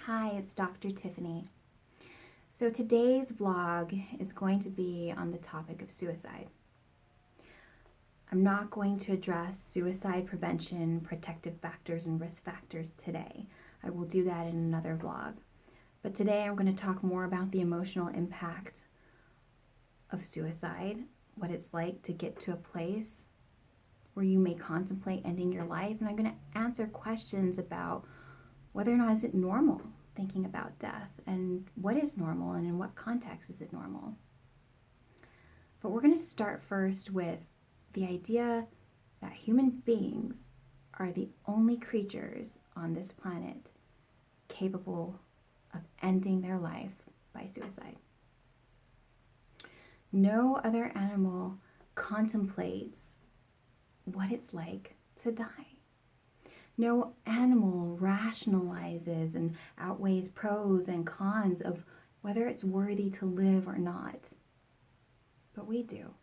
Hi, it's Dr. Tiffany. So today's vlog is going to be on the topic of suicide. I'm not going to address suicide prevention, protective factors, and risk factors today. I will do that in another vlog. But today I'm going to talk more about the emotional impact of suicide, what it's like to get to a place where you may contemplate ending your life, and I'm going to answer questions about whether or not is it normal thinking about death, and what is normal, and in what context is it normal. But we're going to start first with the idea that human beings are the only creatures on this planet capable of ending their life by suicide. No other animal contemplates what it's like to die. No animal rationalizes and outweighs pros and cons of whether it's worthy to live or not. But we do.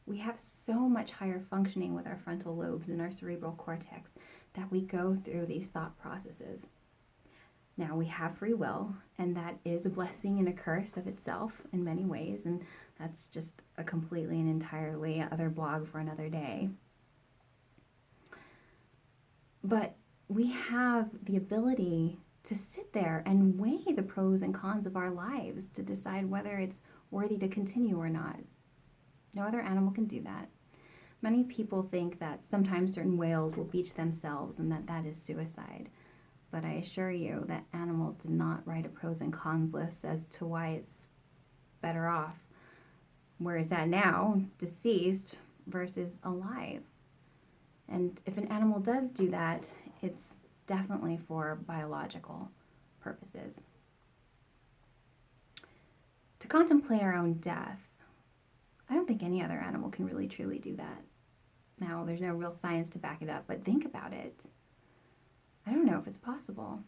We have so much higher functioning with our frontal lobes and our cerebral cortex that we go through these thought processes. Now, we have free will, and that is a blessing and a curse of itself in many ways, and that's just a completely and entirely other blog for another day. But we have the ability to sit there and weigh the pros and cons of our lives to decide whether it's worthy to continue or not. No other animal can do that. Many people think that sometimes certain whales will beach themselves and that is suicide. But I assure you that animal did not write a pros and cons list as to why it's better off where it's at now, deceased versus alive. And if an animal does do that, it's definitely for biological purposes. To contemplate our own death, I don't think any other animal can really truly do that. Now, there's no real science to back it up, but think about it. I don't know if it's possible.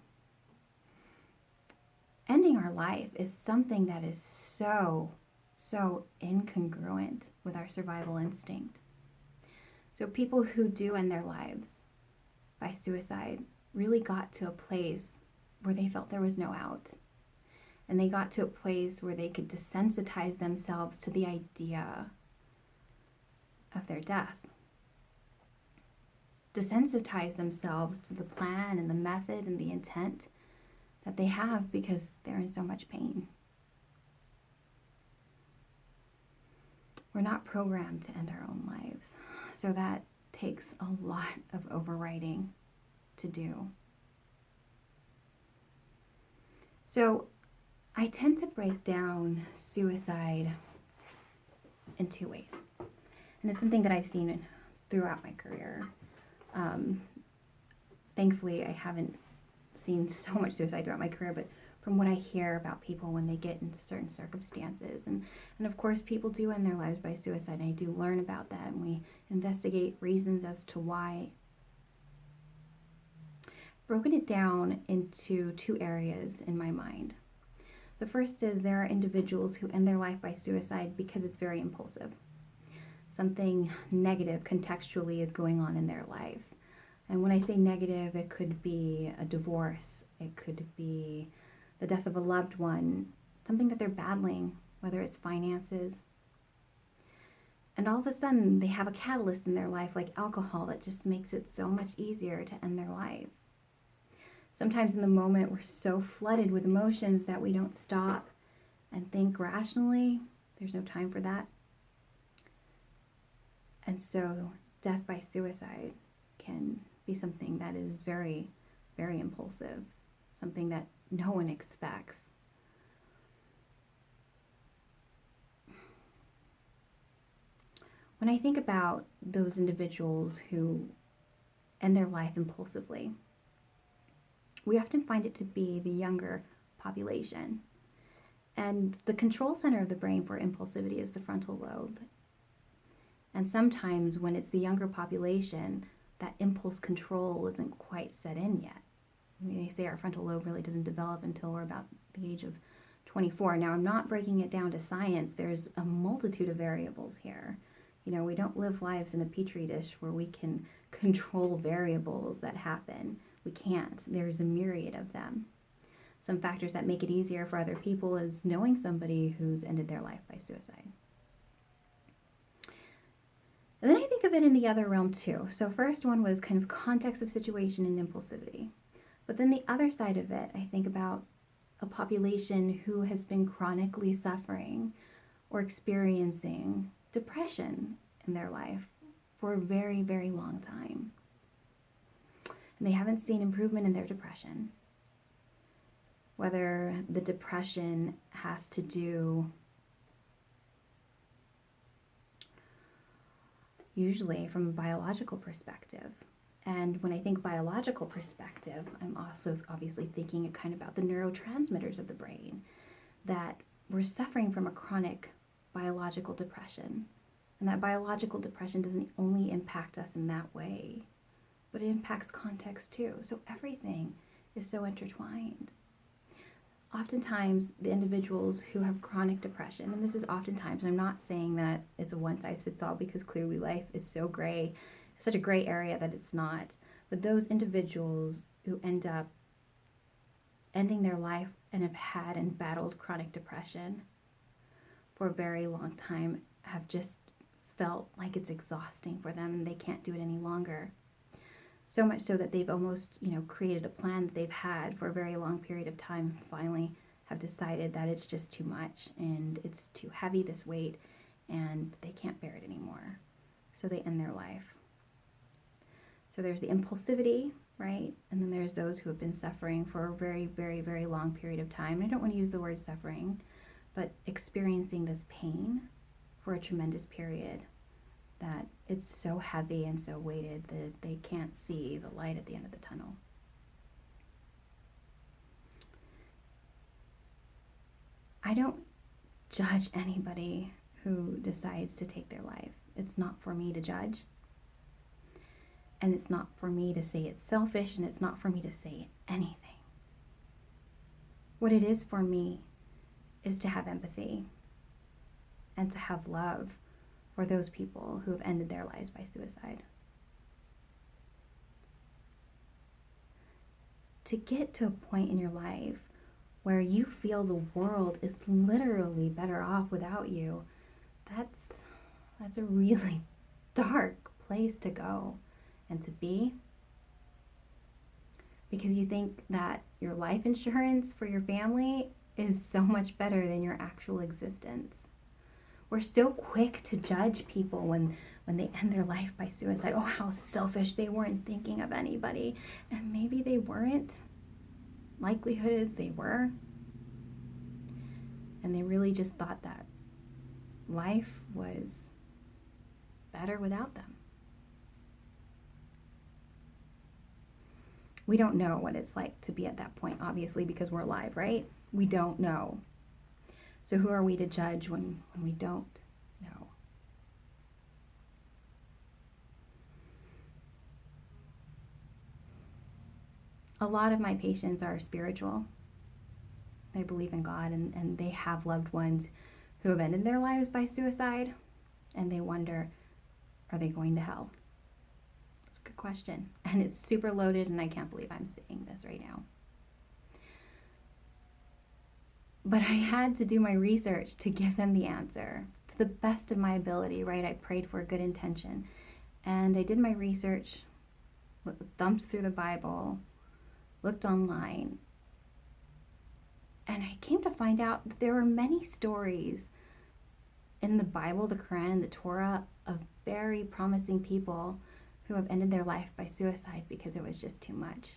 Ending our life is something that is so incongruent with our survival instinct. So people who do end their lives by suicide really got to a place where they felt there was no out. And they got to a place where they could desensitize themselves to the idea of their death. Desensitize themselves to the plan and the method and the intent that they have because they're in so much pain. We're not programmed to end our own lives. So that takes a lot of overriding to do. So I tend to break down suicide in two ways. And it's something that I've seen throughout my career. Thankfully, I haven't seen so much suicide throughout my career, but from what I hear about people when they get into certain circumstances. And of course, people do end their lives by suicide, and I do learn about that, and we investigate reasons as to why. Broken it down into two areas in my mind. The first is there are individuals who end their life by suicide because it's very impulsive. Something negative contextually is going on in their life. And when I say negative, it could be a divorce, it could be the death of a loved one, something that they're battling, whether it's finances. And all of a sudden, they have a catalyst in their life like alcohol that just makes it so much easier to end their life. Sometimes in the moment, we're so flooded with emotions that we don't stop and think rationally. There's no time for that. And so death by suicide can be something that is very, very impulsive, something that no one expects. When I think about those individuals who end their life impulsively, we often find it to be the younger population. And the control center of the brain for impulsivity is the frontal lobe. And sometimes when it's the younger population, that impulse control isn't quite set in yet. They say our frontal lobe really doesn't develop until we're about the age of 24. Now, I'm not breaking it down to science. There's a multitude of variables here. You know, we don't live lives in a petri dish where we can control variables that happen. We can't. There's a myriad of them. Some factors that make it easier for other people is knowing somebody who's ended their life by suicide. And then I think of it in the other realm too. So first one was kind of context of situation and impulsivity. But then the other side of it, I think about a population who has been chronically suffering or experiencing depression in their life for a very, very long time. And they haven't seen improvement in their depression. Whether the depression has to do usually from a biological perspective. And when I think biological perspective, I'm also obviously thinking kind of about the neurotransmitters of the brain, that we're suffering from a chronic biological depression. And that biological depression doesn't only impact us in that way, but it impacts context too. So everything is so intertwined. Oftentimes, the individuals who have chronic depression, and this is oftentimes, and I'm not saying that it's a one-size-fits-all, because clearly life is so gray, such a gray area that it's not, but those individuals who end up ending their life and have had and battled chronic depression for a very long time have just felt like it's exhausting for them and they can't do it any longer. So much so that they've almost, created a plan that they've had for a very long period of time, finally have decided that it's just too much and it's too heavy, this weight, and they can't bear it anymore. So they end their life. So there's the impulsivity, right? And then there's those who have been suffering for a very, very, very long period of time. I don't want to use the word suffering, but experiencing this pain for a tremendous period, that it's so heavy and so weighted that they can't see the light at the end of the tunnel. I don't judge anybody who decides to take their life. It's not for me to judge. And it's not for me to say it's selfish, and it's not for me to say anything. What it is for me is to have empathy and to have love for those people who have ended their lives by suicide. To get to a point in your life where you feel the world is literally better off without you, that's a really dark place to go and to be, because you think that your life insurance for your family is so much better than your actual existence. We're so quick to judge people when they end their life by suicide. Oh, how selfish, they weren't thinking of anybody. And maybe they weren't. Likelihood is they were. And they really just thought that life was better without them. We don't know what it's like to be at that point, obviously, because we're alive, right? We don't know. So who are we to judge when we don't know? A lot of my patients are spiritual. They believe in God, and they have loved ones who have ended their lives by suicide, and they wonder, are they going to hell? It's a good question, and it's super loaded, and I can't believe I'm saying this right now. But I had to do my research to give them the answer to the best of my ability, right? I prayed for a good intention. And I did my research, thumbed through the Bible, looked online. And I came to find out that there were many stories in the Bible, the Quran, the Torah, of very promising people who have ended their life by suicide because it was just too much.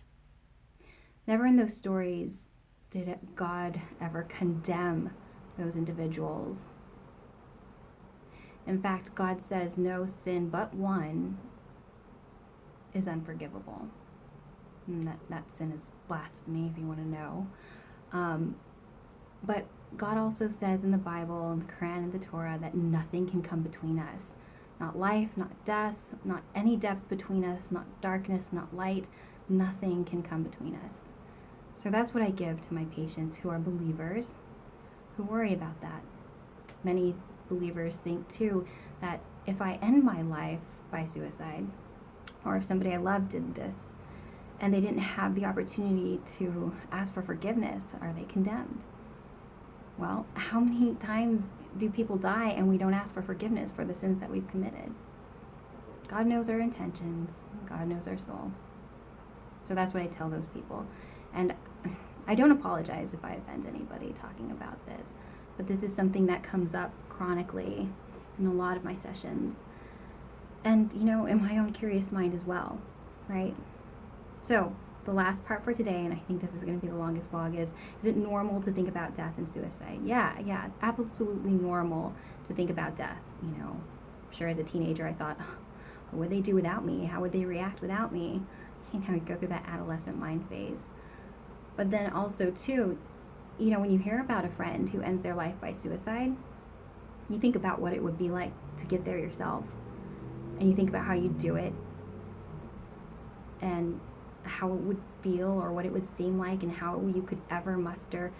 Never in those stories did God ever condemn those individuals. In fact, God says no sin but one is unforgivable. And that sin is blasphemy, if you want to know. But God also says in the Bible, in the Quran, and the Torah, that nothing can come between us. Not life, not death, not any depth between us, not darkness, not light. Nothing can come between us. So that's what I give to my patients who are believers, who worry about that. Many believers think too that if I end my life by suicide, or if somebody I love did this, and they didn't have the opportunity to ask for forgiveness, are they condemned? Well, how many times do people die and we don't ask for forgiveness for the sins that we've committed? God knows our intentions. God knows our soul. So that's what I tell those people. And I don't apologize if I offend anybody talking about this, but this is something that comes up chronically in a lot of my sessions. And, in my own curious mind as well, right? So, the last part for today, and I think this is going to be the longest vlog, is it normal to think about death and suicide? Yeah, it's absolutely normal to think about death. Sure, as a teenager I thought, what would they do without me? How would they react without me? You go through that adolescent mind phase. But then also too, when you hear about a friend who ends their life by suicide, you think about what it would be like to get there yourself. And you think about how you do it and how it would feel or what it would seem like and how you could ever muster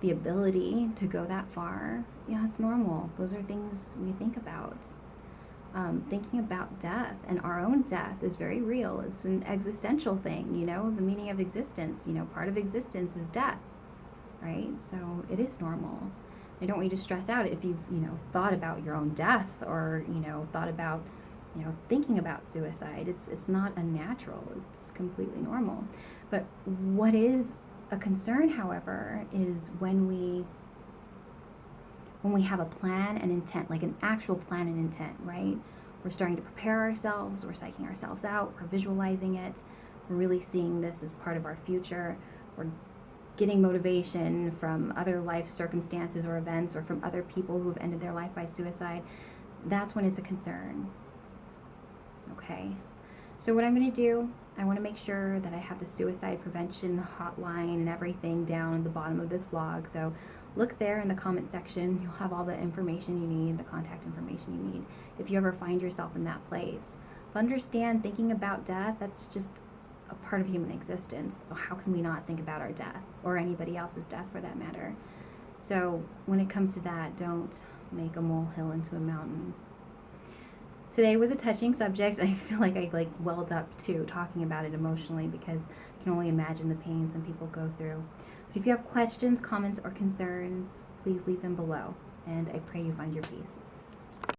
the ability to go that far. Yeah, it's normal. Those are things we think about. Thinking about death and our own death is very real. It's an existential thing, the meaning of existence. Part of existence is death, right? So it is normal. I don't want you to stress out if you've, thought about your own death or, thought about, thinking about suicide. It's not unnatural. It's completely normal. But what is a concern, however, is when we have a plan and intent, like an actual plan and intent, right? We're starting to prepare ourselves, we're psyching ourselves out, we're visualizing it, we're really seeing this as part of our future, we're getting motivation from other life circumstances or events or from other people who have ended their life by suicide. That's when it's a concern. Okay? So what I'm going to do, I want to make sure that I have the suicide prevention hotline and everything down at the bottom of this vlog. So look there in the comment section. You'll have all the information you need, the contact information you need, if you ever find yourself in that place. But understand, thinking about death, that's just a part of human existence. How can we not think about our death, or anybody else's death for that matter? So when it comes to that, don't make a molehill into a mountain. Today was a touching subject. I feel like I welled up too talking about it emotionally, because I can only imagine the pain some people go through. But if you have questions, comments, or concerns, please leave them below, and I pray you find your peace.